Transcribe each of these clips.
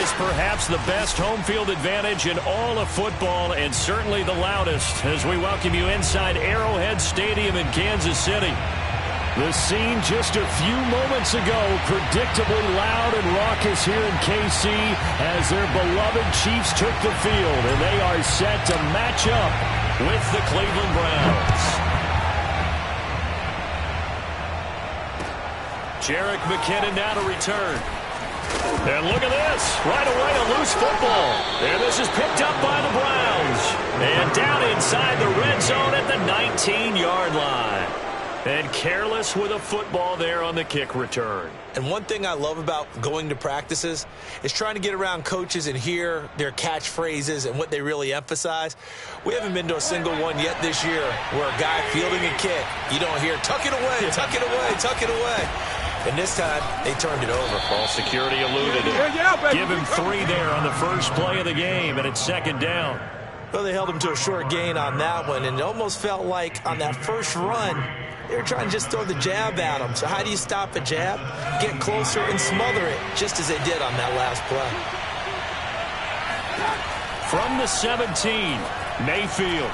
is perhaps the best home field advantage in all of football, and certainly the loudest, as we welcome you inside Arrowhead Stadium in Kansas City. The scene just a few moments ago, predictably loud and raucous here in KC as their beloved Chiefs took the field, and they are set to match up with the Cleveland Browns. Jerick McKinnon now to return. And look at this. Right away, a loose football. And this is picked up by the Browns. And down inside the red zone at the 19-yard line. And careless with a football there on the kick return. And one thing I love about going to practices is trying to get around coaches and hear their catchphrases and what they really emphasize. We haven't been to a single one yet this year where a guy fielding a kick, you don't hear, tuck it away, tuck it away, tuck it away. And this time, they turned it over. Ball security eluded. Give him 3 there on the first play of the game, and it's second down. Well, they held him to a short gain on that one, and it almost felt like on that first run, they were trying to just throw the jab at him. So how do you stop a jab? Get closer and smother it, just as they did on that last play. From the 17, Mayfield.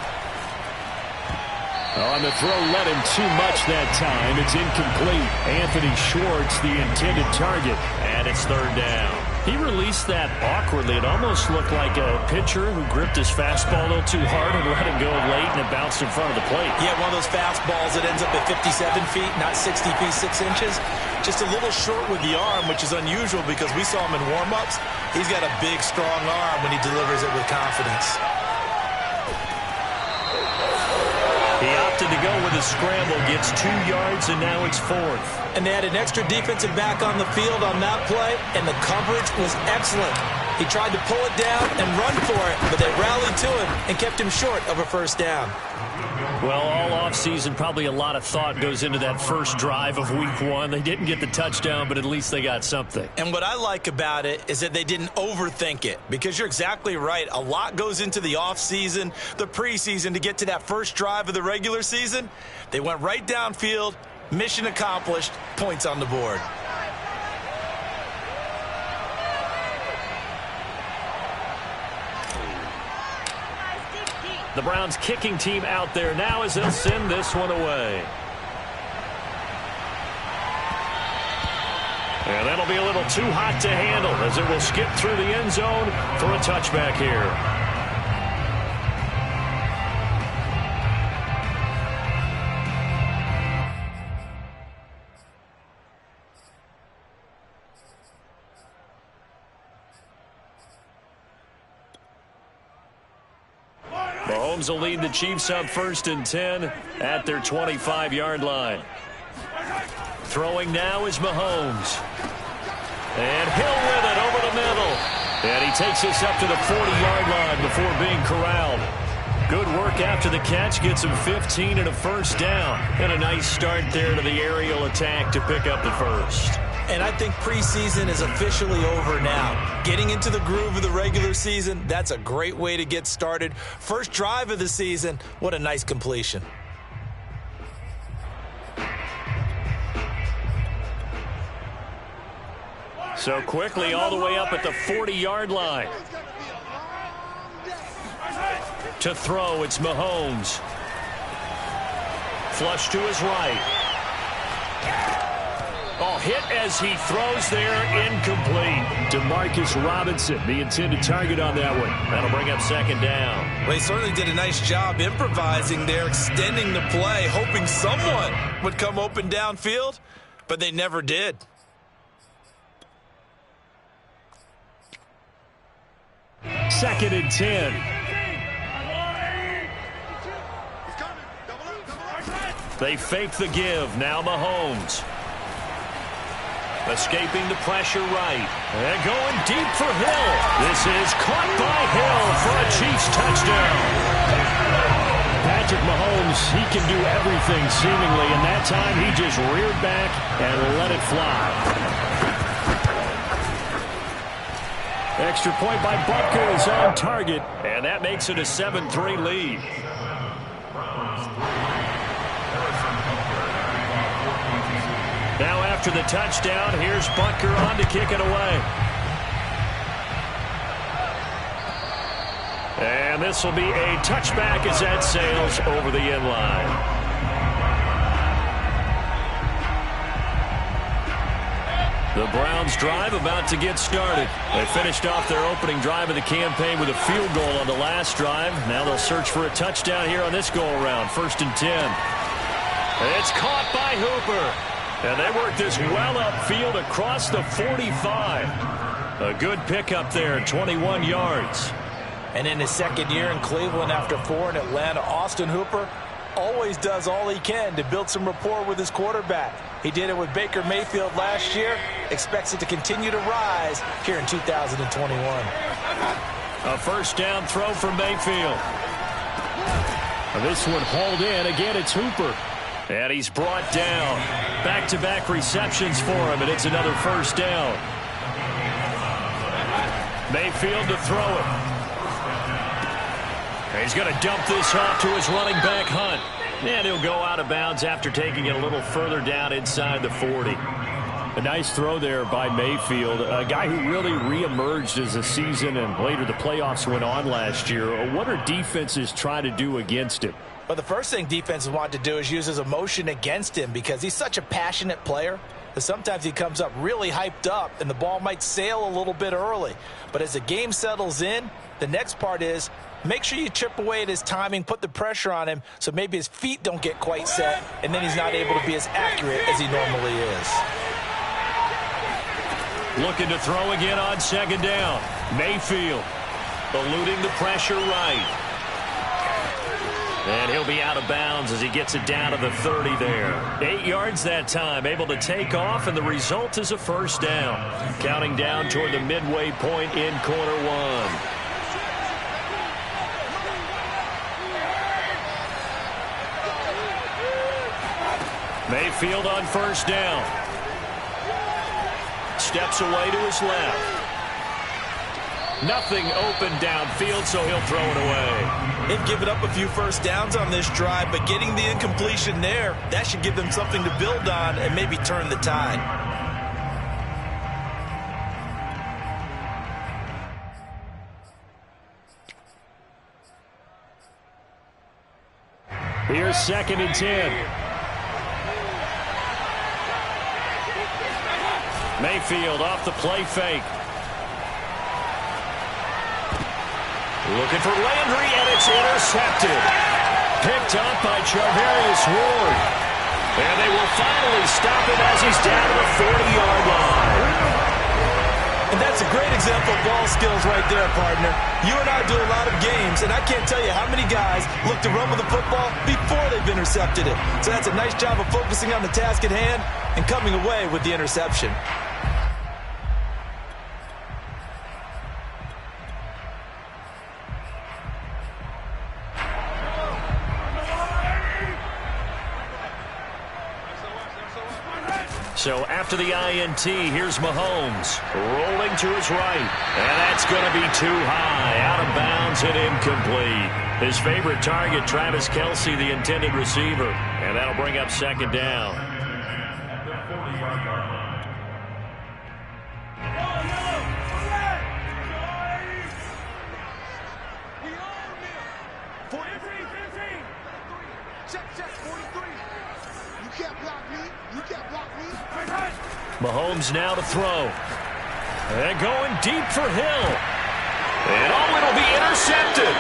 On the throw, led him too much that time. It's incomplete. Anthony Schwartz, the intended target, and it's third down. He released that awkwardly. It almost looked like a pitcher who gripped his fastball a little too hard and let him go late, and it bounced in front of the plate. Yeah, one of those fastballs that ends up at 57 feet, not 60 feet, 6 inches. Just a little short with the arm, which is unusual because we saw him in warm-ups. He's got a big, strong arm when he delivers it with confidence. He opted to go with a scramble, gets 2 yards, and now it's 4th. And they had an extra defensive back on the field on that play, and the coverage was excellent. He tried to pull it down and run for it, but they rallied to him and kept him short of a first down. Well, all offseason, probably a lot of thought goes into that first drive of week 1. They didn't get the touchdown, but at least they got something. And what I like about it is that they didn't overthink it, because you're exactly right. A lot goes into the offseason, the preseason, to get to that first drive of the regular season. They went right downfield, mission accomplished, points on the board. The Browns kicking team out there now as they'll send this one away. And that'll be a little too hot to handle as it will skip through the end zone for a touchback here. Mahomes will lead the Chiefs up 1st and 10 at their 25-yard line. Throwing now is Mahomes. And Hill with it over the middle. And he takes us up to the 40-yard line before being corralled. Good work after the catch. Gets him 15 and a first down. And a nice start there to the aerial attack to pick up the first. And I think preseason is officially over now. Getting into the groove of the regular season, that's a great way to get started. First drive of the season, what a nice completion. So quickly all the way up at the 40-yard line. To throw, it's Mahomes. Flush to his right. Oh, hit as he throws there, incomplete. Demarcus Robinson, the intended target on that one. That'll bring up second down. Well, he certainly did a nice job improvising there, extending the play, hoping someone would come open downfield, but they never did. Second and 10. They fake the give. Now Mahomes. Escaping the pressure right. And going deep for Hill. This is caught by Hill for a Chiefs touchdown. Patrick Mahomes, he can do everything seemingly, and that time he just reared back and let it fly. Extra point by Butker is on target, and that makes it a 7-3 lead. Now after the touchdown, here's Butker on to kick it away. And this will be a touchback as that sails over the end line. The Browns drive about to get started. They finished off their opening drive of the campaign with a field goal on the last drive. Now they'll search for a touchdown here on this go-around. 1st and 10. It's caught by Hooper. And they work this well upfield across the 45. A good pickup there, 21 yards. And in his second year in Cleveland after 4 in Atlanta, Austin Hooper always does all he can to build some rapport with his quarterback. He did it with Baker Mayfield last year. Expects it to continue to rise here in 2021. A first down throw for Mayfield. This one hauled in. Again, it's Hooper. And he's brought down. Back-to-back receptions for him, and it's another first down. Mayfield to throw it. He's going to dump this off to his running back, Hunt. And he'll go out of bounds after taking it a little further down inside the 40. A nice throw there by Mayfield, a guy who really reemerged as the season and later the playoffs went on last year. What are defenses trying to do against him? Well, the first thing defenses want to do is use his emotion against him because he's such a passionate player that sometimes he comes up really hyped up and the ball might sail a little bit early. But as the game settles in, the next part is make sure you chip away at his timing, put the pressure on him so maybe his feet don't get quite set, and then he's not able to be as accurate as he normally is. Looking to throw again on 2nd down. Mayfield eluding the pressure right. And he'll be out of bounds as he gets it down to the 30 there. 8 yards that time, able to take off, and the result is a first down. Counting down toward the midway point in quarter one. Mayfield on first down. Steps away to his left. Nothing open downfield, so he'll throw it away. They've given up a few first downs on this drive, but getting the incompletion there, that should give them something to build on and maybe turn the tide. Here's 2nd and 10. Mayfield off the play fake. Looking for Landry, and it's intercepted. Picked up by Charvarius Ward. And they will finally stop him as he's down to the 40-yard line. And that's a great example of ball skills right there, partner. You and I do a lot of games, and I can't tell you how many guys look to run with the football before they've intercepted it. So that's a nice job of focusing on the task at hand and coming away with the interception. So after the INT, here's Mahomes rolling to his right. And that's going to be too high. Out of bounds and incomplete. His favorite target, Travis Kelce, the intended receiver. And that'll bring up 2nd down. Mahomes now to throw. And going deep for Hill. And it'll be intercepted.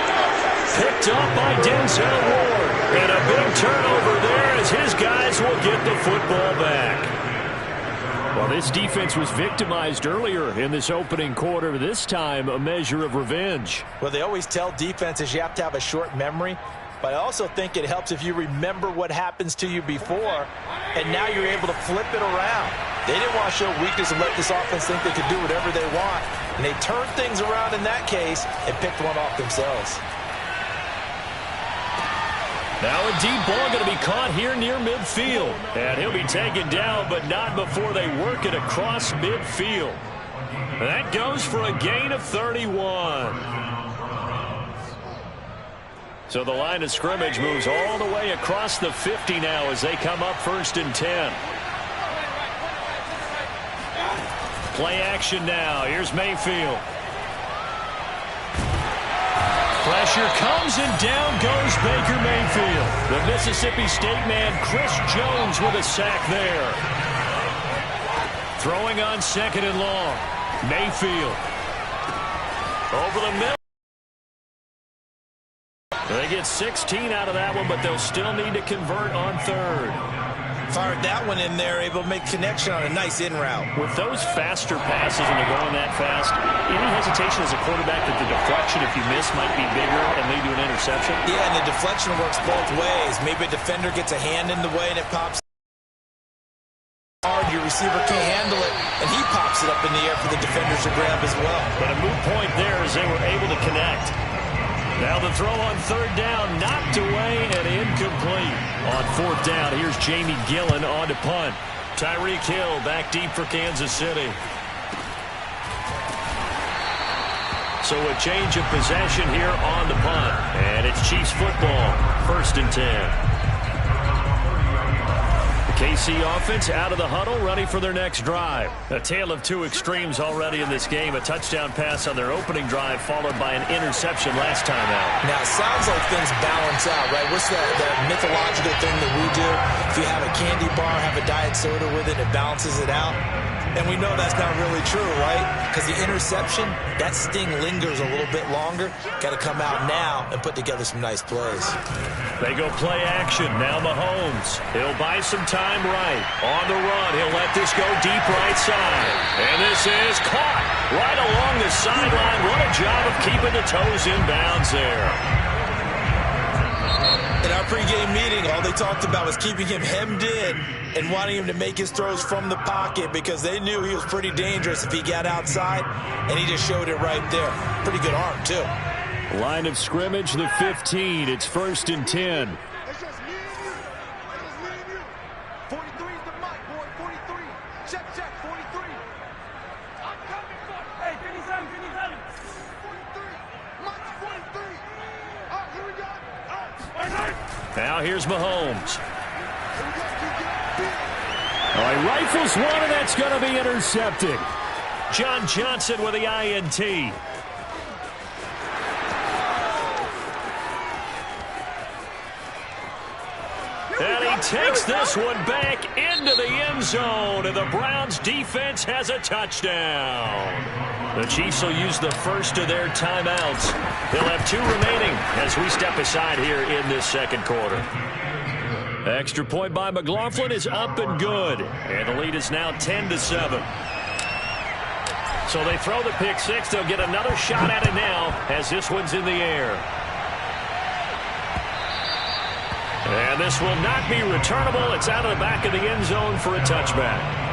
Picked up by Denzel Ward. And a big turnover there as his guys will get the football back. Well, this defense was victimized earlier in this opening quarter. This time, a measure of revenge. Well, they always tell defenses you have to have a short memory. But I also think it helps if you remember what happens to you before, and now you're able to flip it around. They didn't want to show weakness and let this offense think they could do whatever they want. And they turned things around in that case and picked one off themselves. Now a deep ball going to be caught here near midfield. And he'll be taken down, but not before they work it across midfield. That goes for a gain of 31. So the line of scrimmage moves all the way across the 50 now as they come up 1st and 10. Play action now. Here's Mayfield. Pressure comes, and down goes Baker Mayfield. The Mississippi State man, Chris Jones, with a sack there. Throwing on 2nd and long. Mayfield. Over the middle. They get 16 out of that one, but they'll still need to convert on 3rd. Fired that one in there, able to make connection on a nice in route. With those faster passes when they're going that fast, any hesitation as a quarterback that the deflection, if you miss, might be bigger and lead to an interception? Yeah, and the deflection works both ways. Maybe a defender gets a hand in the way and it pops hard. Your receiver can't handle it, and he pops it up in the air for the defenders to grab as well. But a moot point there as they were able to connect. Now the throw on 3rd down, knocked away and incomplete. On 4th down, here's Jamie Gillen on to punt. Tyreek Hill back deep for Kansas City. So a change of possession here on the punt. And it's Chiefs football, 1st and 10. KC offense out of the huddle, ready for their next drive. A tale of two extremes already in this game. A touchdown pass on their opening drive, followed by an interception last time out. Now, it sounds like things balance out, right? What's that mythological thing that we do? If you have a candy bar, have a diet soda with it, it balances it out. And we know that's not really true, right? Because the interception, that sting lingers a little bit longer. Got to come out now and put together some nice plays. They go play action. Now Mahomes. He'll buy some time right. On the run, he'll let this go deep right side. And this is caught right along the sideline. What a job of keeping the toes in bounds there. In our pregame meeting, all they talked about was keeping him hemmed in and wanting him to make his throws from the pocket because they knew he was pretty dangerous if he got outside, and he just showed it right there. Pretty good arm, too. Line of scrimmage, the 15. It's 1st and 10. Now here's Mahomes. Oh, he rifles one, and that's going to be intercepted. John Johnson with the INT. And he takes this one back into the end zone, and the Browns defense has a touchdown. The Chiefs will use the first of their timeouts. They'll have 2 remaining as we step aside here in this second quarter. Extra point by McLaughlin is up and good, and the lead is now 10-7. So they throw the pick 6. They'll get another shot at it now as this one's in the air. And this will not be returnable. It's out of the back of the end zone for a touchback.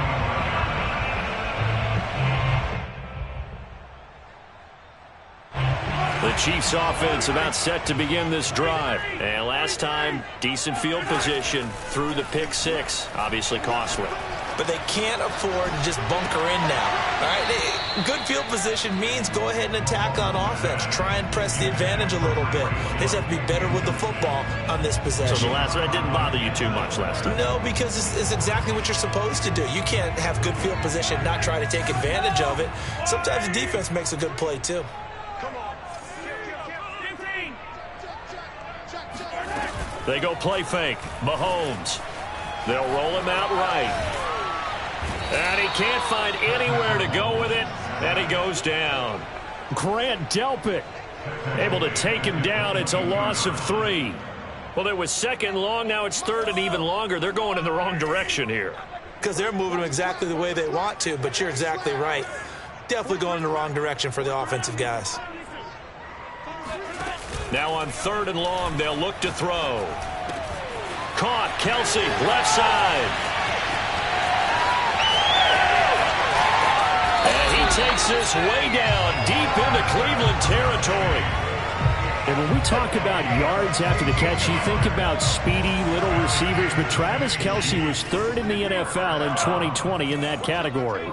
The Chiefs offense about set to begin this drive. And last time, decent field position through the pick 6. Obviously costly. But they can't afford to just bunker in now. All right, good field position means go ahead and attack on offense. Try and press the advantage a little bit. They just have to be better with the football on this possession. So the last one didn't bother you too much last time? No, because it's exactly what you're supposed to do. You can't have good field position and not try to take advantage of it. Sometimes the defense makes a good play, too. They go play fake. Mahomes. They'll roll him out right. And he can't find anywhere to go with it. And he goes down. Grant Delpit able to take him down. It's a loss of 3. Well, there was 2nd long. Now it's 3rd and even longer. They're going in the wrong direction here. Because they're moving them exactly the way they want to. But you're exactly right. Definitely going in the wrong direction for the offensive guys. Now on 3rd and long, they'll look to throw. Caught. Kelsey, left side. And he takes this way down, deep into Cleveland territory. And when we talk about yards after the catch, you think about speedy little receivers, but Travis Kelsey was 3rd in the NFL in 2020 in that category.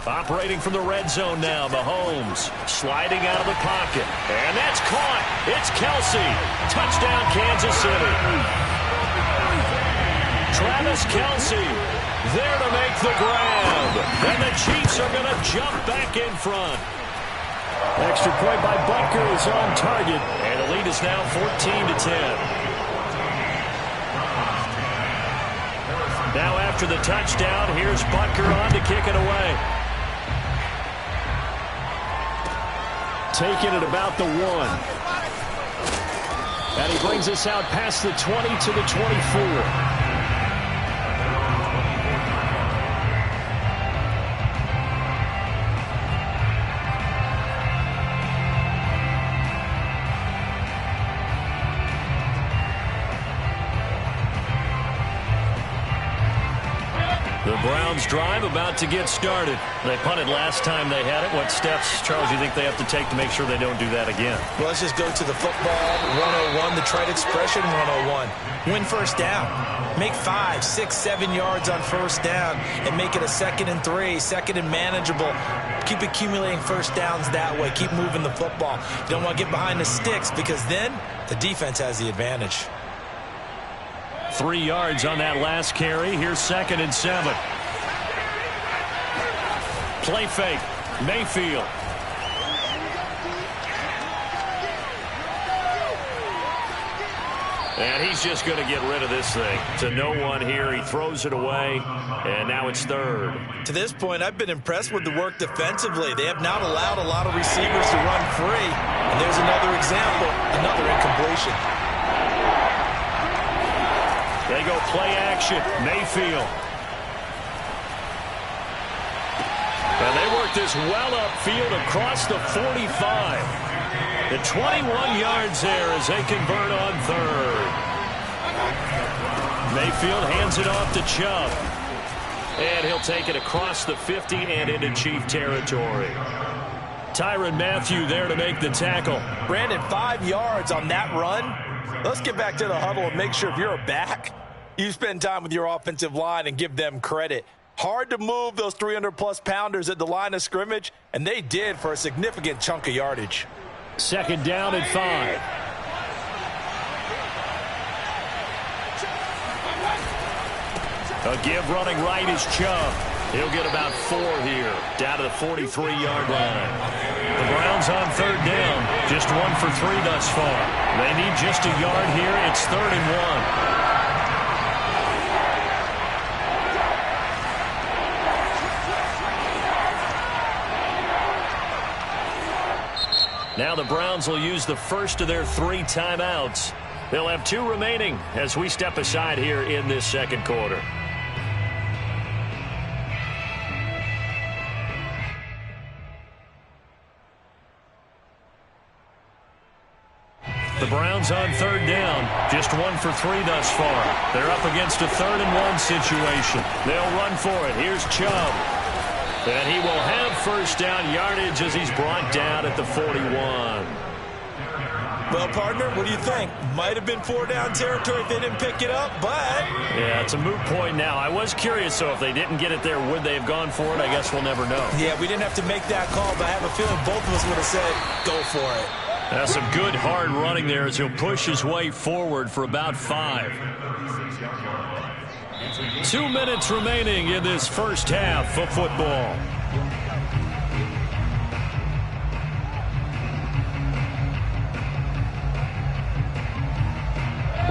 Operating from the red zone now, Mahomes sliding out of the pocket. And that's caught. It's Kelsey. Touchdown, Kansas City. Travis Kelsey There to make the grab. And the Chiefs are going to jump back in front. Extra point by Butker is on target. And the lead is now 14-10. Now after the touchdown, here's Butker on to kick it away. Taking it about the 1. And he brings us out past the 20 to the 24. The Browns drive about to get started. They punted last time they had it. What steps, Charles, do you think they have to take to make sure they don't do that again? Well, let's just go to the football 101, the trite expression 101. Win first down. Make 5, 6, 7 yards on first down and make it a 2nd and 3, 2nd and manageable. Keep accumulating first downs that way. Keep moving the football. You don't want to get behind the sticks because then the defense has the advantage. 3 yards on that last carry. Here's 2nd and 7. Play fake. Mayfield. And he's just going to get rid of this thing. To no one here. He throws it away. And now it's 3rd. To this point, I've been impressed with the work defensively. They have not allowed a lot of receivers to run free. And there's another example. Another incompletion. They go play action. Mayfield. And they work this well upfield across the 45. The 21 yards there as they convert on 3rd. Mayfield hands it off to Chubb. And he'll take it across the 50 and into Chief territory. Tyrann Mathieu there to make the tackle. Brandon, 5 yards on that run. Let's get back to the huddle and make sure if you're a back, you spend time with your offensive line and give them credit. Hard to move those 300-plus pounders at the line of scrimmage, and they did for a significant chunk of yardage. 2nd down and 5. A give running right is Chubb. He'll get about 4 here, down to the 43-yard line. The Browns on 3rd down, just 1 for 3 thus far. They need just a yard here. It's 3rd and 1. Now the Browns will use the first of their 3 timeouts. They'll have 2 remaining as we step aside here in this 2nd quarter. The Browns on 3rd down, just 1 for 3 thus far. They're up against a 3rd and 1 situation. They'll run for it. Here's Chubb. And he will have first down yardage as he's brought down at the 41. Well, partner, what do you think? Might have been 4 down territory if they didn't pick it up, but... Yeah, it's a moot point now. I was curious, so if they didn't get it there, would they have gone for it? I guess we'll never know. Yeah, we didn't have to make that call, but I have a feeling both of us would have said, go for it. That's some good hard running there as he'll push his way forward for about 5. 2 minutes remaining in this first half of football.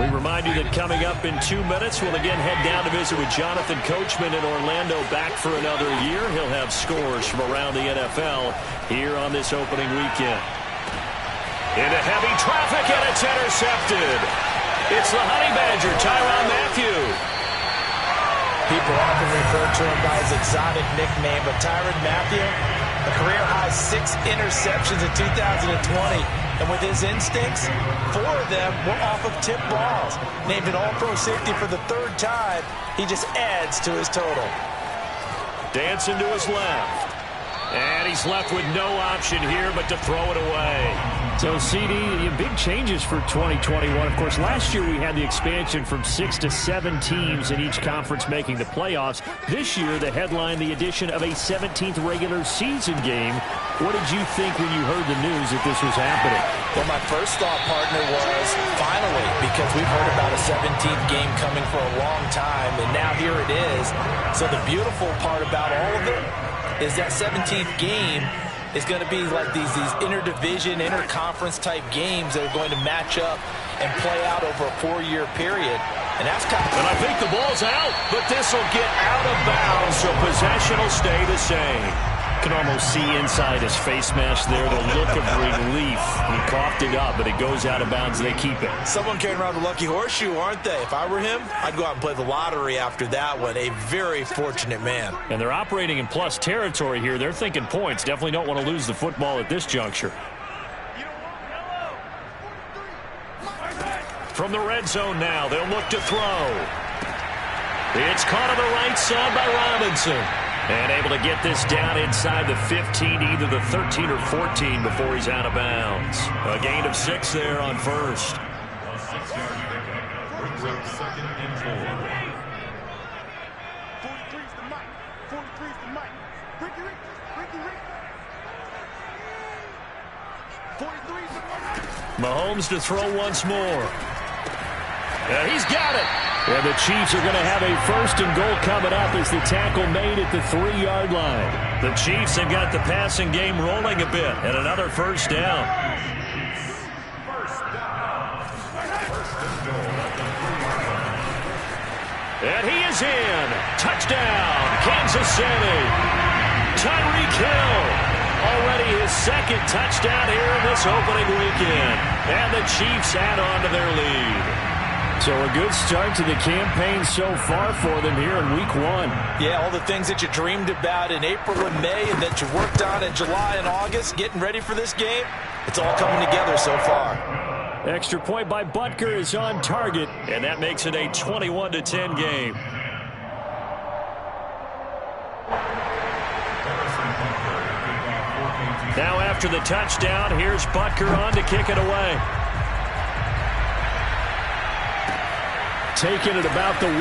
We remind you that coming up in 2 minutes, we'll again head down to visit with Jonathan Coachman in Orlando, back for another year. He'll have scores from around the NFL here on this opening weekend. Into heavy traffic, and it's intercepted. It's the Honey Badger, Tyrann Mathieu. People often refer to him by his exotic nickname, but Tyrann Mathieu, a career-high 6 interceptions in 2020. And with his instincts, 4 of them were off of tip balls. Named an all-pro safety for the 3rd time, he just adds to his total. Dancing to his left. And he's left with no option here but to throw it away. So, CD, big changes for 2021. Of course, last year we had the expansion from 6 to 7 teams in each conference making the playoffs. This year, the headline, the addition of a 17th regular season game. What did you think when you heard the news that this was happening? Well, my first thought, partner, was finally, because we've heard about a 17th game coming for a long time, and now here it is. So the beautiful part about all of it is that 17th game is going to be like these interdivision, interconference type games that are going to match up and play out over a 4-year period. And that's kind of... And I think the ball's out, but this will get out of bounds, so possession will stay the same. You can almost see inside his face mask there the look of relief. He coughed it up, but it goes out of bounds. They keep it. Someone carrying around the lucky horseshoe, aren't they? If I were him, I'd go out and play the lottery after that one. A very fortunate man. And they're operating in plus territory here. They're thinking points. Definitely don't want to lose the football at this juncture. From the red zone now, they'll look to throw. It's caught on the right side by Robinson. And able to get this down inside the 15, either the 13 or 14 before he's out of bounds. A gain of 6 there on first. Mahomes to throw once more. And he's got it. And the Chiefs are going to have a 1st and goal coming up as the tackle made at the 3-yard line. The Chiefs have got the passing game rolling a bit, and another 1st down. And he is in. Touchdown, Kansas City. Tyreek Hill. Already his 2nd touchdown here in this opening weekend. And the Chiefs add on to their lead. So a good start to the campaign so far for them here in week 1. Yeah, all the things that you dreamed about in April and May and that you worked on in July and August, getting ready for this game, it's all coming together so far. Extra point by Butker is on target, and that makes it a 21-10 game. Now after the touchdown, here's Butker on to kick it away. Taking it about the 1.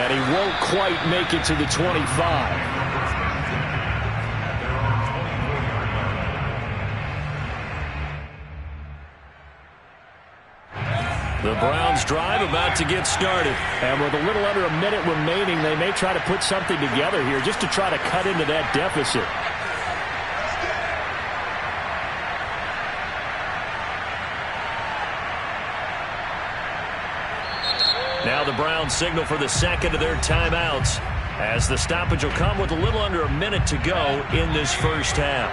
And he won't quite make it to the 25. The Browns drive about to get started. And with a little under a minute remaining, they may try to put something together here just to try to cut into that deficit. Now the Browns signal for the 2nd of their timeouts as the stoppage will come with a little under a minute to go in this 1st half.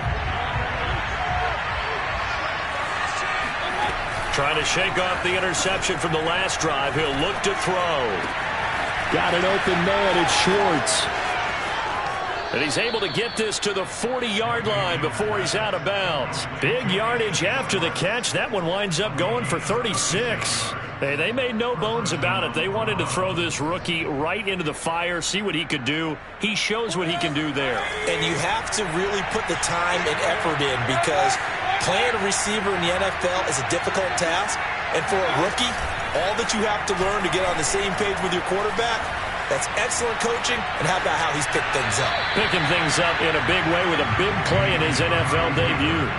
Trying to shake off the interception from the last drive. He'll look to throw. Got an open man. It's Schwartz. And he's able to get this to the 40-yard line before he's out of bounds. Big yardage after the catch. That one winds up going for 36. They made no bones about it. They wanted to throw this rookie right into the fire, see what he could do. He shows what he can do there. And you have to really put the time and effort in because playing a receiver in the NFL is a difficult task. And for a rookie, all that you have to learn to get on the same page with your quarterback, that's excellent coaching. And how about how he's picked things up? Picking things up in a big way with a big play in his NFL debut.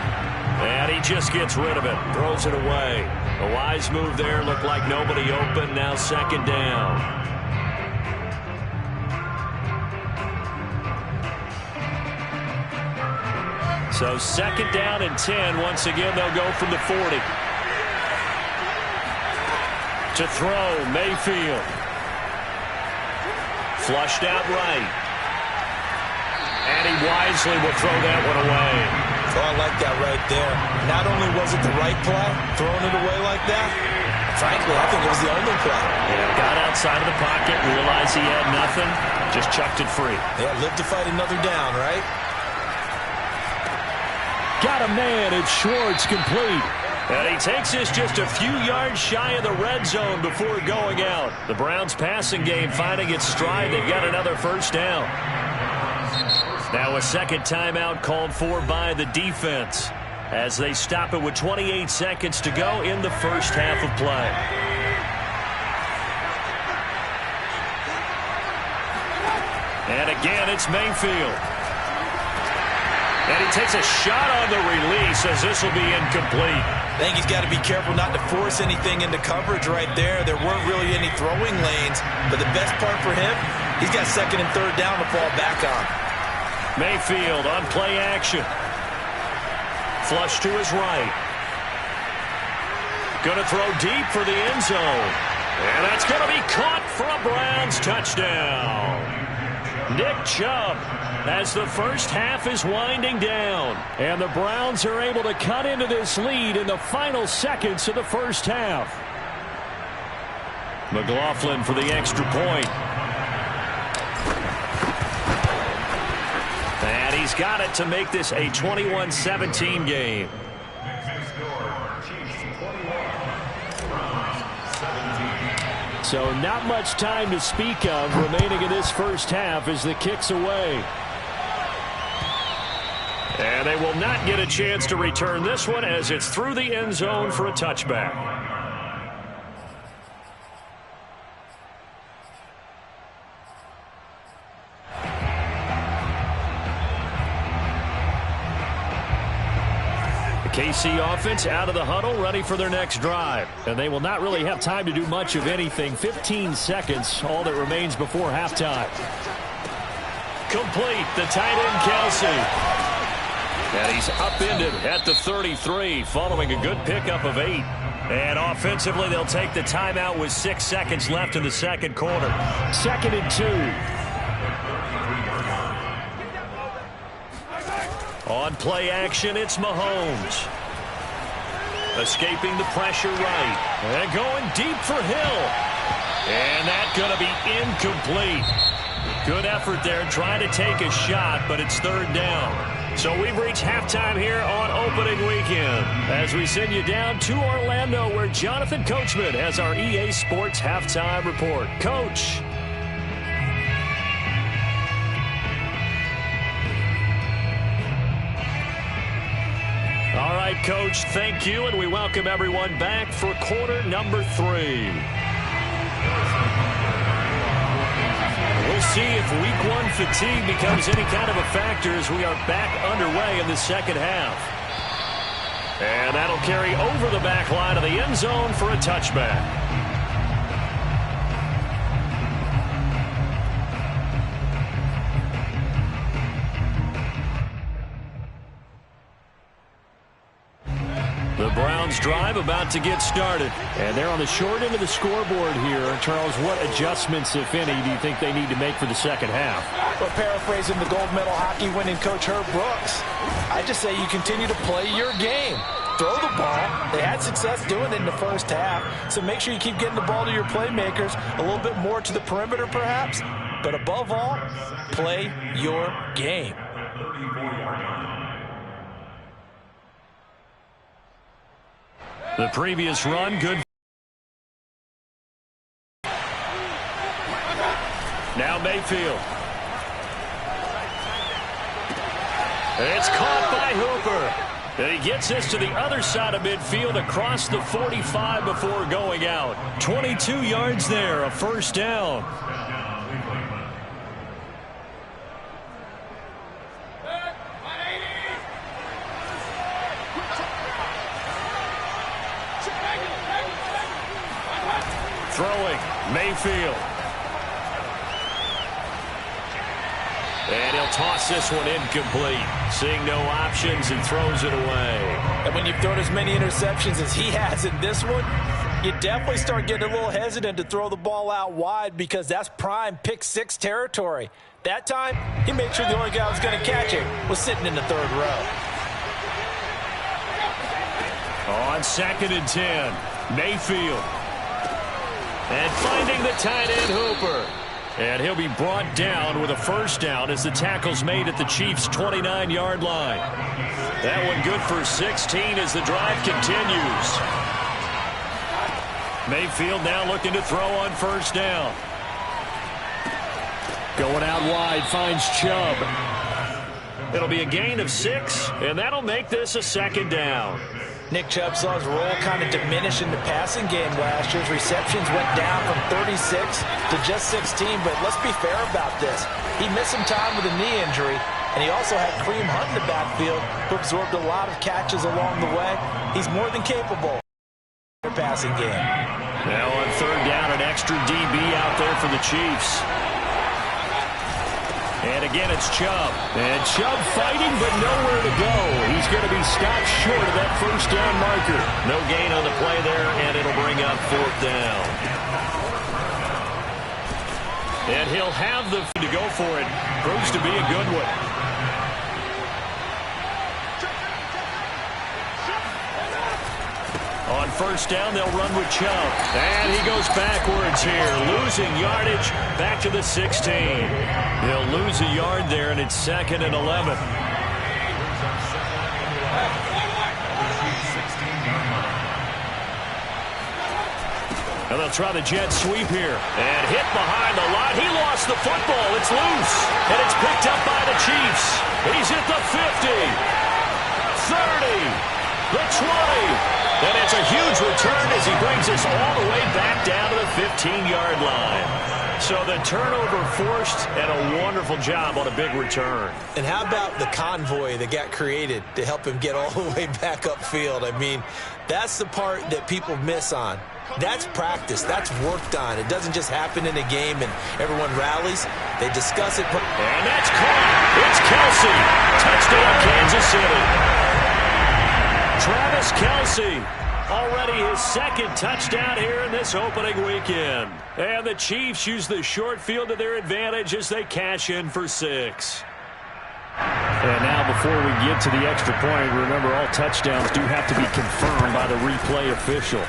And he just gets rid of it, throws it away. A wise move there, looked like nobody open, now 2nd down. So 2nd down and 10. Once again, they'll go from the 40. To throw, Mayfield. Flushed out right. And he wisely will throw that one away. Oh, I like that right there. Not only was it the right play, throwing it away like that, frankly, I think it was the only play. Yeah, got outside of the pocket, realized he had nothing, just chucked it free. Yeah, live to fight another down, right? Got a man, it's Schwartz, complete. And he takes this just a few yards shy of the red zone before going out. The Browns passing game finding its stride. They've got another 1st down. Now a 2nd timeout called for by the defense. as they stop it with 28 seconds to go in the first half of play. And again, it's Mayfield. And he takes a shot on the release as this will be incomplete. I think he's got to be careful not to force anything into coverage right there. There weren't really any throwing lanes, but the best part for him, he's got second and third down to fall back on. Mayfield on play action. Flush to his right. Going to throw deep for the end zone. And that's going to be caught for a Browns touchdown. Nick Chubb as the first half is winding down. And the Browns are able to cut into this lead in the final seconds of the first half. McLaughlin for the extra point. And he's got it to make this a 21-17 game. So not much time to speak of remaining in this first half as the kick's away. And they will not get a chance to return this one as it's through the end zone for a touchback. KC offense out of the huddle, ready for their next drive. And they will not really have time to do much of anything. 15 seconds, all that remains before halftime. Complete, the tight end Kelsey. And he's upended at the 33 following a good pickup of 8. And offensively, they'll take the timeout with 6 seconds left in the second quarter. 2nd and 2. On play action, it's Mahomes. Escaping the pressure right. And going deep for Hill. And that's going to be incomplete. Good effort there trying to take a shot, but it's third down. So we've reached halftime here on opening weekend as we send you down to Orlando where Jonathan Coachman has our EA Sports halftime report. Coach. All right, Coach, thank you, and we welcome everyone back for quarter number 3. We'll see if week 1 fatigue becomes any kind of a factor as we are back underway in the second half. And that'll carry over the back line of the end zone for a touchback. The Browns drive about to get started. And they're on the short end of the scoreboard here. Charles, what adjustments, if any, do you think they need to make for the second half? Well, paraphrasing the gold medal hockey winning coach Herb Brooks, I just say you continue to play your game. Throw the ball. They had success doing it in the first half. So make sure you keep getting the ball to your playmakers, a little bit more to the perimeter perhaps. But above all, play your game. The previous run, good. Now Mayfield. It's caught by Hooper. And he gets this to the other side of midfield across the 45 before going out. 22 yards there, a first down. Throwing, Mayfield. And he'll toss this one incomplete. Seeing no options and throws it away. And when you've thrown as many interceptions as he has in this one, you definitely start getting a little hesitant to throw the ball out wide because that's prime pick 6 territory. That time, he made sure the only guy who was going to catch it was sitting in the third row. On 2nd and 10, Mayfield. And finding the tight end Hooper. And he'll be brought down with a first down as the tackle's made at the Chiefs' 29-yard line. That one good for 16 as the drive continues. Mayfield now looking to throw on first down. Going out wide, finds Chubb. It'll be a gain of 6, and that'll make this a 2nd down. Nick Chubb saw his role kind of diminish in the passing game last year. His receptions went down from 36 to just 16, but let's be fair about this. He missed some time with a knee injury, and he also had Kareem Hunt in the backfield, who absorbed a lot of catches along the way. He's more than capable in the passing game. Now on 3rd down, an extra DB out there for the Chiefs. And again, it's Chubb. And Chubb fighting, but nowhere to go. He's going to be stopped short of that 1st down marker. No gain on the play there, and it'll bring up 4th down. And he'll have the to go for it. Proves to be a good one. On 1st down, they'll run with Chubb. And he goes backwards here, losing yardage back to the 16. He'll lose a yard there, and it's 2nd and 11. And they'll try the jet sweep here. And hit behind the line. He lost the football. It's loose. And it's picked up by the Chiefs. He's at the 50. 30. The 20. And it's a huge return as he brings us all the way back down to the 15-yard line. So the turnover forced, and a wonderful job on a big return. And how about the convoy that got created to help him get all the way back upfield? I mean, that's the part that people miss on. That's practice. That's worked on. It doesn't just happen in a game and everyone rallies. They discuss it. And that's caught. It's Kelsey. Touchdown, Kansas City. Travis Kelsey, already his 2nd touchdown here in this opening weekend. And the Chiefs use the short field to their advantage as they cash in for 6. And now before we get to the extra point, remember all touchdowns do have to be confirmed by the replay official.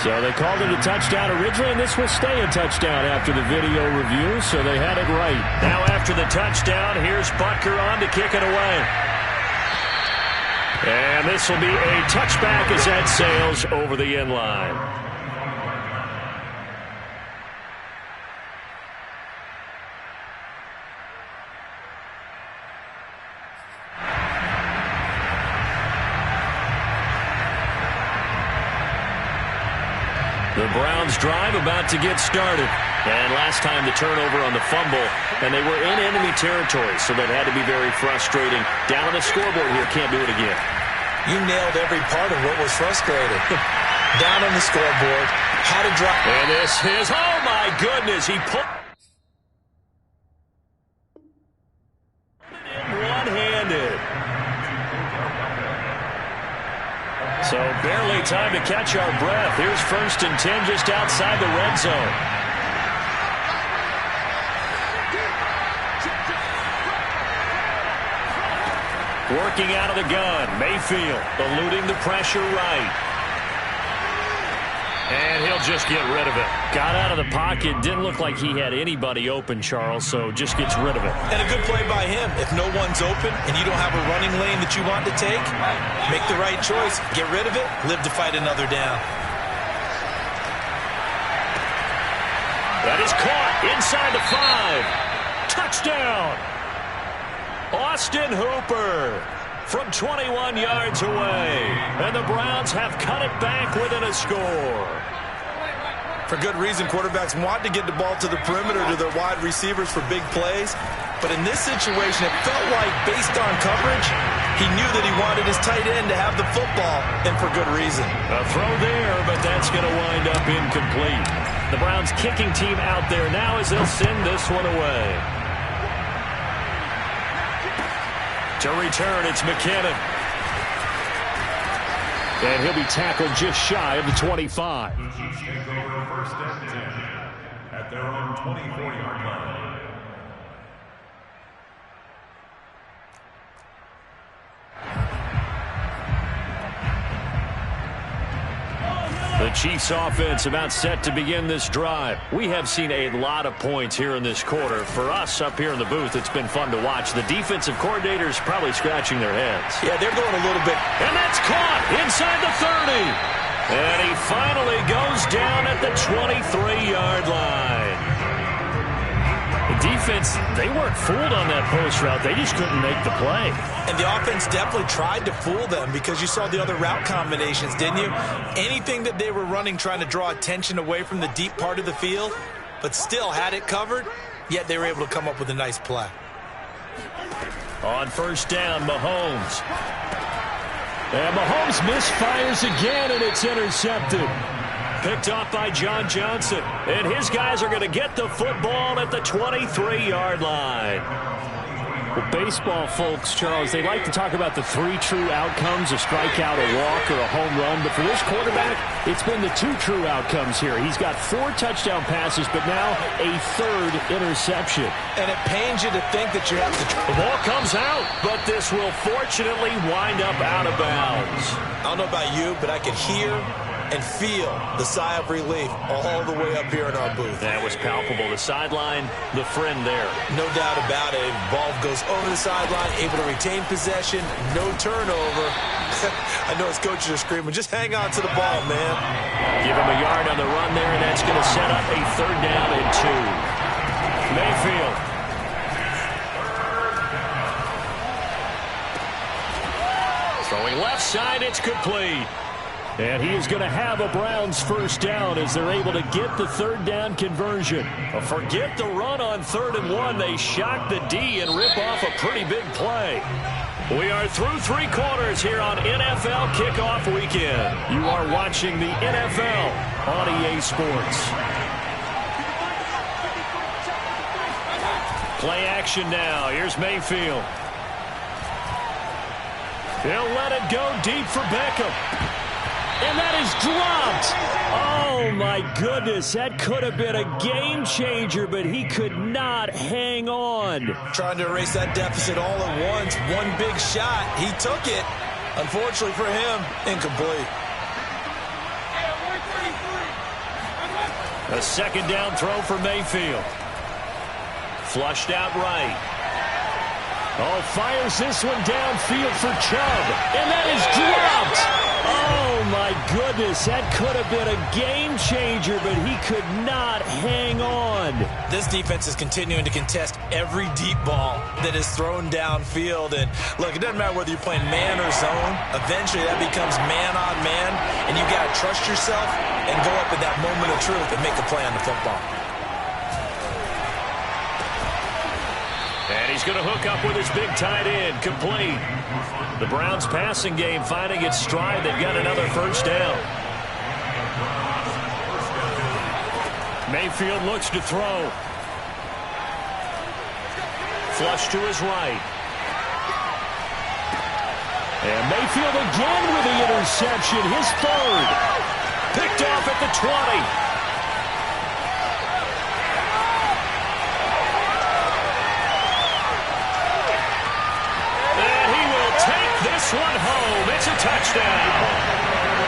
So they called it a touchdown originally, and this will stay a touchdown after the video review, so they had it right. Now after the touchdown, here's Butker on to kick it away. And this will be a touchback as that sails over the end line. The Browns drive about to get started. And last time the turnover on the fumble, and they were in enemy territory, so that had to be very frustrating. Down on the scoreboard here, can't do it again. You nailed every part of what was frustrating. Down on the scoreboard, had to drop. And this is, oh my goodness, he pulled it one-handed. So barely time to catch our breath. Here's 1st and 10 just outside the red zone. Working out of the gun. Mayfield eluding the pressure right. And he'll just get rid of it. Got out of the pocket. Didn't look like he had anybody open, Charles, so just gets rid of it. And a good play by him. If no one's open and you don't have a running lane that you want to take, make the right choice. Get rid of it. Live to fight another down. That is caught inside the 5. Touchdown. Austin Hooper from 21 yards away. And the Browns have cut it back within a score. For good reason, quarterbacks want to get the ball to the perimeter to their wide receivers for big plays. But in this situation, it felt like, based on coverage, he knew that he wanted his tight end to have the football, and for good reason. A throw there, but that's going to wind up incomplete. The Browns kicking team out there now as they'll send this one away. To return, it's McKinnon. And he'll be tackled just shy of the 25. The Chiefs take over 1st and 10 at their own 24-yard line. The Chiefs offense about set to begin this drive. We have seen a lot of points here in this quarter. For us up here in the booth, it's been fun to watch. The defensive coordinators probably scratching their heads. Yeah, they're going a little bit. And that's caught inside the 30. And he finally goes down at the 23-yard line. The defense, they weren't fooled on that post route. They just couldn't make the play. And the offense definitely tried to fool them because you saw the other route combinations, didn't you? Anything that they were running trying to draw attention away from the deep part of the field, but still had it covered, yet they were able to come up with a nice play. On first down, Mahomes. And Mahomes misfires again, and it's intercepted. Picked off by John Johnson. And his guys are going to get the football at the 23-yard line. Well, baseball folks, Charles, they like to talk about the three true outcomes, a strikeout, a walk, or a home run. But for this quarterback, it's been the two true outcomes here. He's got 4 touchdown passes, but now a 3rd interception. And it pains you to think that you have to... The ball comes out, but this will fortunately wind up out of bounds. I don't know about you, but I could hear and feel the sigh of relief all the way up here in our booth. That was palpable. The sideline, the friend there. No doubt about it. Ball goes over the sideline, able to retain possession, no turnover. I know his coaches are screaming, just hang on to the ball, man. Give him a yard on the run there, and that's going to set up a 3rd down and 2. Mayfield. Throwing left side, it's complete. And he is going to have a Browns first down as they're able to get the 3rd down conversion. Forget the run on 3rd and 1. They shock the D and rip off a pretty big play. We are through 3 quarters here on NFL Kickoff Weekend. You are watching the NFL on EA Sports. Play action now. Here's Mayfield. He'll let it go deep for Beckham. And that is dropped. Oh, my goodness. That could have been a game changer, but he could not hang on. Trying to erase that deficit all at once. One big shot. He took it. Unfortunately for him, incomplete. A 2nd down throw for Mayfield. Flushed out right. Oh, fires this one downfield for Chubb. And that is dropped. Oh, my goodness. That could have been a game changer, but he could not hang on. This defense is continuing to contest every deep ball that is thrown downfield. And, look, it doesn't matter whether you're playing man or zone. Eventually, that becomes man on man. And you got to trust yourself and go up at that moment of truth and make a play on the football. And he's going to hook up with his big tight end, complete. The Browns passing game finding its stride. They've got another first down. Mayfield looks to throw. Flush to his right. And Mayfield again with the interception, his 3rd. Picked off at the 20. This one home. It's a touchdown.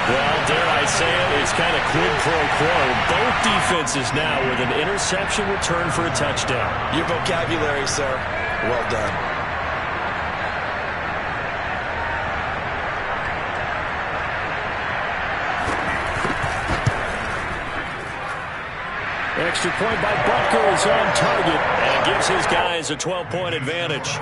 Well, dare I say it, it's kind of quid pro quo. Both defenses now with an interception return for a touchdown. Your vocabulary, sir. Well done. Extra point by Butker is on target and gives his guys a 12-point advantage.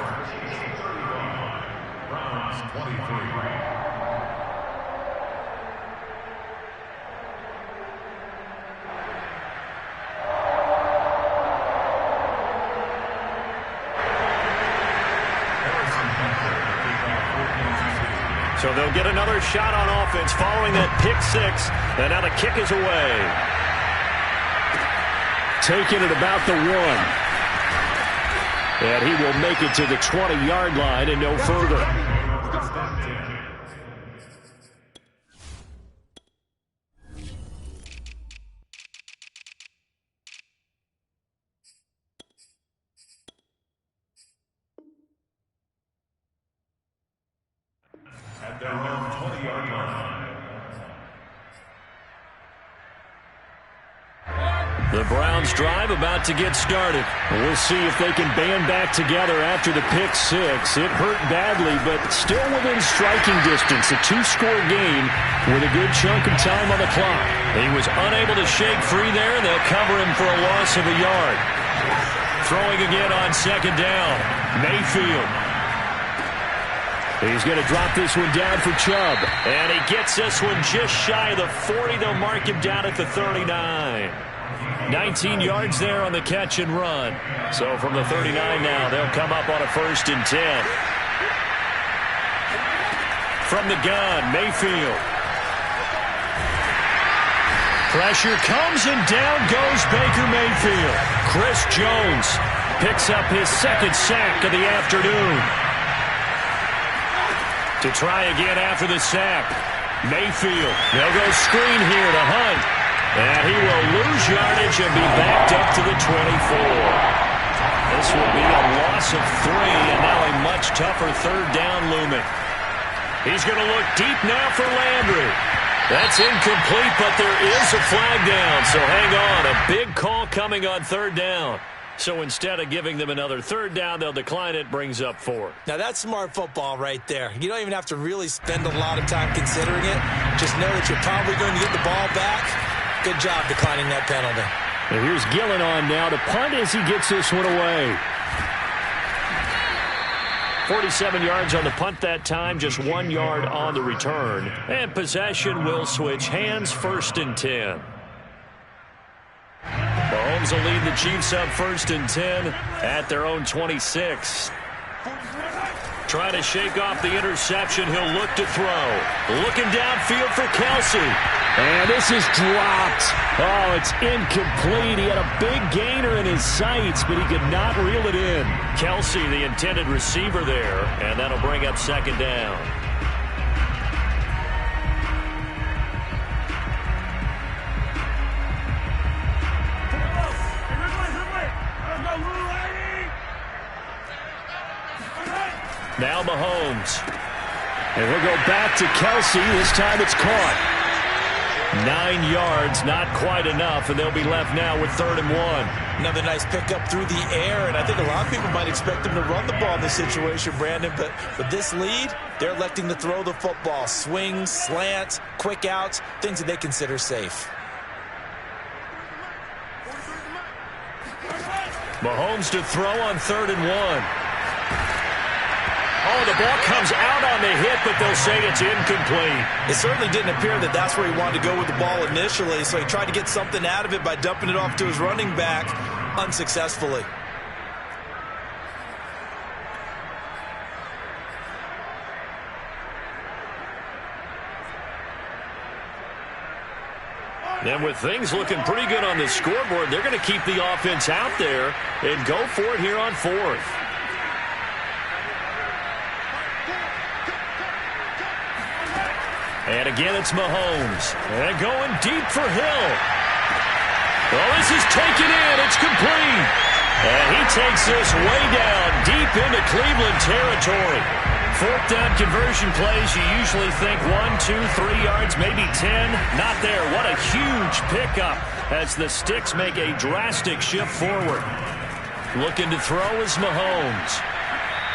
So they'll get another shot on offense following that pick 6. And now the kick is away. Taking it about the 1. And he will make it to the 20-yard line and no further. At their own 20-yard line. The Browns drive about to get started. We'll see if they can band back together after the pick six. It hurt badly, but still within striking distance. A two-score game with a good chunk of time on the clock. He was unable to shake free there. They'll cover him for a loss of a yard. Throwing again on second down. Mayfield. He's going to drop this one down for Chubb. And he gets this one just shy of the 40. They'll mark him down at the 39. 19 yards there on the catch and run. So from the 39 now, they'll come up on a 1st and 10. From the gun, Mayfield. Pressure comes and down goes Baker Mayfield. Chris Jones picks up his 2nd sack of the afternoon. To try again after the sack, Mayfield. They'll go screen here to Hunt. And he will lose yardage and be backed up to the 24. This will be a loss of 3, and now a much tougher 3rd down looming. He's going to look deep now for Landry. That's incomplete, but there is a flag down, so hang on. A big call coming on 3rd down. So instead of giving them another 3rd down, they'll decline it, brings up 4. Now, that's smart football right there. You don't even have to really spend a lot of time considering it. Just know that you're probably going to get the ball back. Good job declining that penalty. And here's Gillen on now to punt as he gets this one away. 47 yards on the punt that time, just 1 yard on the return. And possession will switch hands, 1st and 10. Mahomes will lead the Chiefs up 1st and 10 at their own 26. Trying to shake off the interception. He'll look to throw. Looking downfield for Kelsey. And this is dropped. Oh, it's incomplete. He had a big gainer in his sights, but he could not reel it in. Kelsey, the intended receiver there, and that'll bring up 2nd down. Now Mahomes. And he'll go back to Kelsey. This time it's caught. 9 yards, not quite enough, and they'll be left now with 3rd and 1. Another nice pickup through the air, and I think a lot of people might expect him to run the ball in this situation, Brandon, but with this lead, they're electing to throw the football. Swings, slants, quick outs, things that they consider safe. Mahomes to throw on 3rd and 1. Oh, the ball comes out on the hit, but they'll say it's incomplete. It certainly didn't appear that that's where he wanted to go with the ball initially, so he tried to get something out of it by dumping it off to his running back unsuccessfully. And with things looking pretty good on the scoreboard, they're going to keep the offense out there and go for it here on 4th. And again, it's Mahomes. And going deep for Hill. Well, this is taken in. It's complete. And he takes this way down deep into Cleveland territory. 4th down conversion plays, you usually think 1, 2, 3 yards, maybe 10. Not there. What a huge pickup as the Sticks make a drastic shift forward. Looking to throw is Mahomes.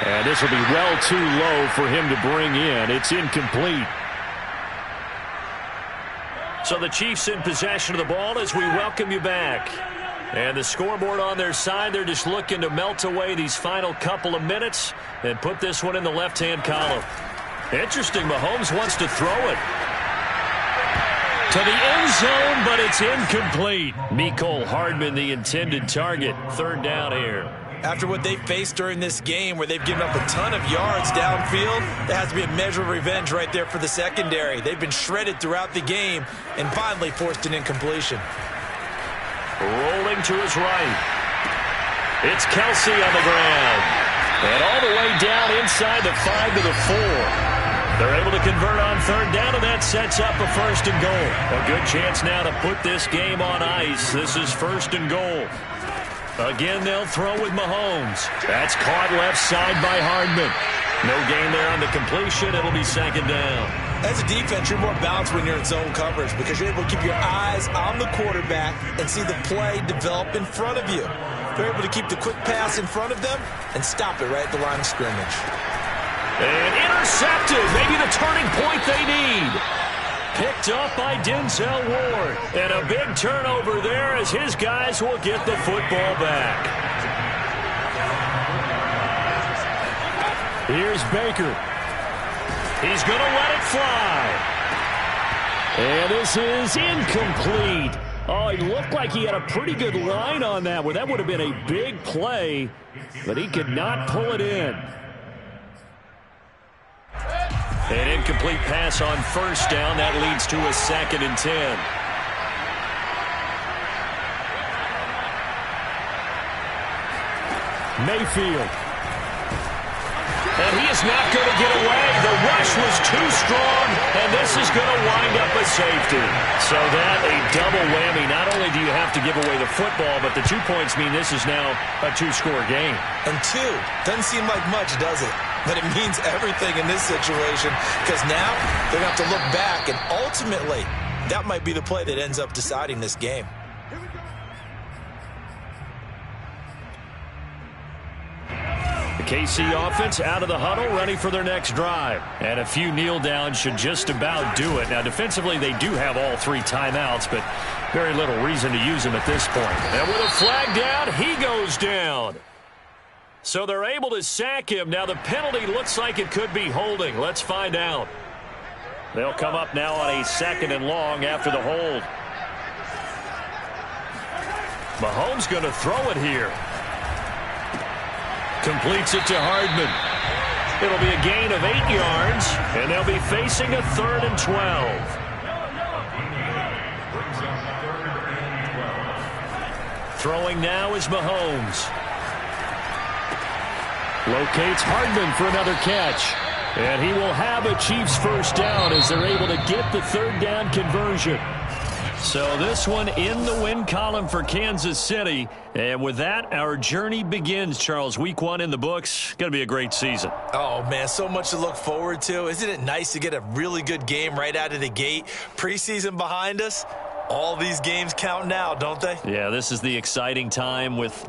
And this will be well too low for him to bring in. It's incomplete. So the Chiefs in possession of the ball as we welcome you back. And the scoreboard on their side, they're just looking to melt away these final couple of minutes and put this one in the left-hand column. Interesting, Mahomes wants to throw it to the end zone, but it's incomplete. Mecole Hardman, the intended target. 3rd down here. After what they faced during this game where they've given up a ton of yards downfield, there has to be a measure of revenge right there for the secondary. They've been shredded throughout the game and finally forced an incompletion. Rolling to his right. It's Kelsey on the ground. And all the way down inside the 5 to the 4. They're able to convert on 3rd down, and that sets up a 1st and goal. A good chance now to put this game on ice. This is 1st and goal. Again, they'll throw with Mahomes. That's caught left side by Hardman. No gain there on the completion. It'll be second down. As a defense, you're more balanced when you're in zone coverage because you're able to keep your eyes on the quarterback and see the play develop in front of you. They're able to keep the quick pass in front of them and stop it right at the line of scrimmage. And intercepted. Maybe the turning point they need. Picked up by Denzel Ward. And a big turnover there as his guys will get the football back. Here's Baker. He's going to let it fly. And this is incomplete. Oh, he looked like he had a pretty good line on that one. That would have been a big play, but he could not pull it in. An incomplete pass on first down. That leads to a 2nd and 10. Mayfield. And he is not going to get away. The rush was too strong, and this is going to wind up a safety. So that a double whammy. Not only do you have to give away the football, but the 2 points mean this is now a 2-score game. And 2 doesn't seem like much, does it? But it means everything in this situation because now they're going to have to look back, and ultimately that might be the play that ends up deciding this game. The KC offense out of the huddle, ready for their next drive. And a few kneel downs should just about do it. Now, defensively, they do have all 3 timeouts, but very little reason to use them at this point. And with a flag down, he goes down. So they're able to sack him. Now, the penalty looks like it could be holding. Let's find out. They'll come up now on a 2nd and long after the hold. Mahomes going to throw it here. Completes it to Hardman. It'll be a gain of 8 yards, and they'll be facing a 3rd and 12. Throwing now is Mahomes. Locates Hardman for another catch. And he will have a Chiefs first down as they're able to get the 3rd down conversion. So this one in the win column for Kansas City. And with that, our journey begins, Charles. Week 1 in the books. Going to be a great season. Oh, man, so much to look forward to. Isn't it nice to get a really good game right out of the gate? Preseason behind us. All these games count now, don't they? Yeah, this is the exciting time with...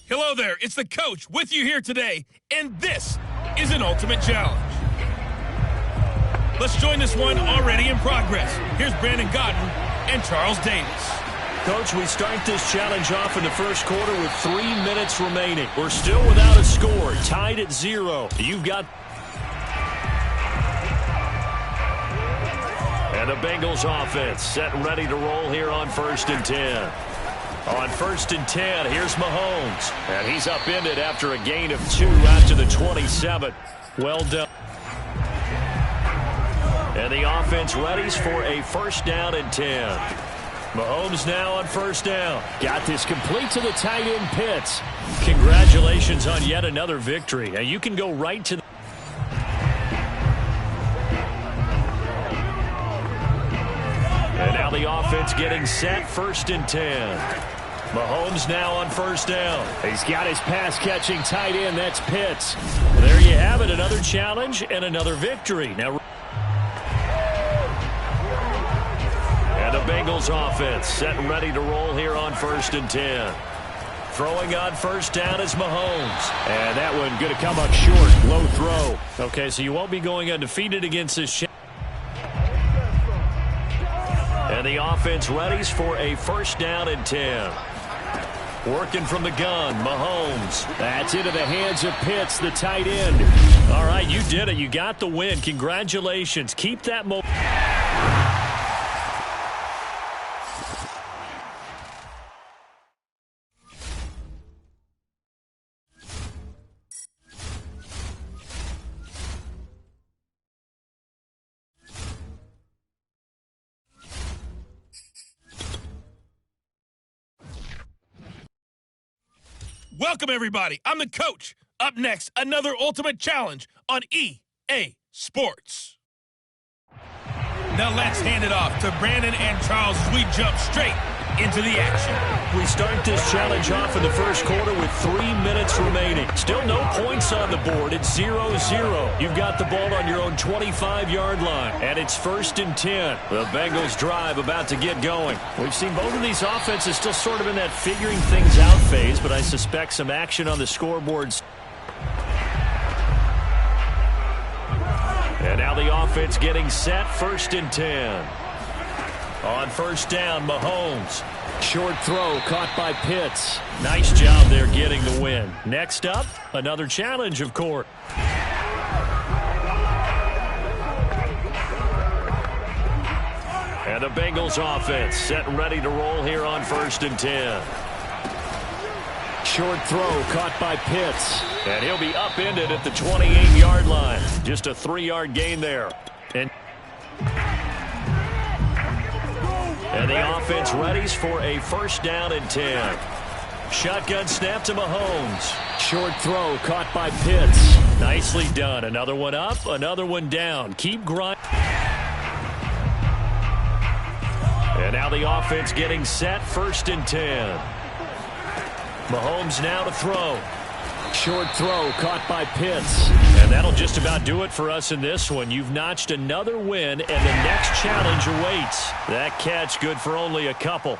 Hello there, it's the coach with you here today, and this is an ultimate challenge. Let's join this one already in progress. Here's Brandon Godden and Charles Davis. Coach, we start this challenge off in the first quarter with 3 minutes remaining. We're still without a score, tied at 0. You've got... And the Bengals offense set and ready to roll here on 1st and 10. On 1st and 10, here's Mahomes. And he's upended after a gain of 2 out to the 27. Well done. And the offense readies for a 1st down and 10. Mahomes now on 1st down. Got this complete to the tight end Pitts. Congratulations on yet another victory. Now you can go right to the... And now the offense getting set, 1st and 10. Mahomes now on 1st down. He's got his pass-catching tight end. That's Pitts. There you have it, another challenge and another victory. Now, and the Bengals offense set and ready to roll here on 1st and 10. Throwing on 1st down is Mahomes. And that one going to come up short. Low throw. Okay, so you won't be going undefeated against this. And the offense readies for a 1st down and 10. Working from the gun, Mahomes. That's into the hands of Pitts, the tight end. All right, you did it. You got the win. Congratulations. Keep that momentum. Welcome, everybody. I'm the coach. Up next, another ultimate challenge on EA Sports. Now let's hand it off to Brandon and Charles as we jump straight into the action. We start this challenge off in the first quarter with 3 minutes remaining. Still no points on the board. It's 0-0. You've got the ball on your own 25-yard line, and it's 1st and 10. The Bengals drive about to get going. We've seen both of these offenses still sort of in that figuring things out phase, but I suspect some action on the scoreboards. And now the offense getting set, 1st and 10. On 1st down, Mahomes. Short throw caught by Pitts. Nice job there getting the win. Next up, another challenge, of course. And the Bengals offense set and ready to roll here on 1st and 10. Short throw caught by Pitts. And he'll be upended at the 28-yard line. Just a 3-yard gain there. And the offense readies for a 1st down and 10. Shotgun snap to Mahomes. Short throw caught by Pitts. Nicely done. Another one up, another one down. Keep grinding. And now the offense getting set, 1st and 10. Mahomes now to throw. Short throw caught by Pitts. And that'll just about do it for us in this one. You've notched another win, and the next challenge awaits. That catch good for only a couple.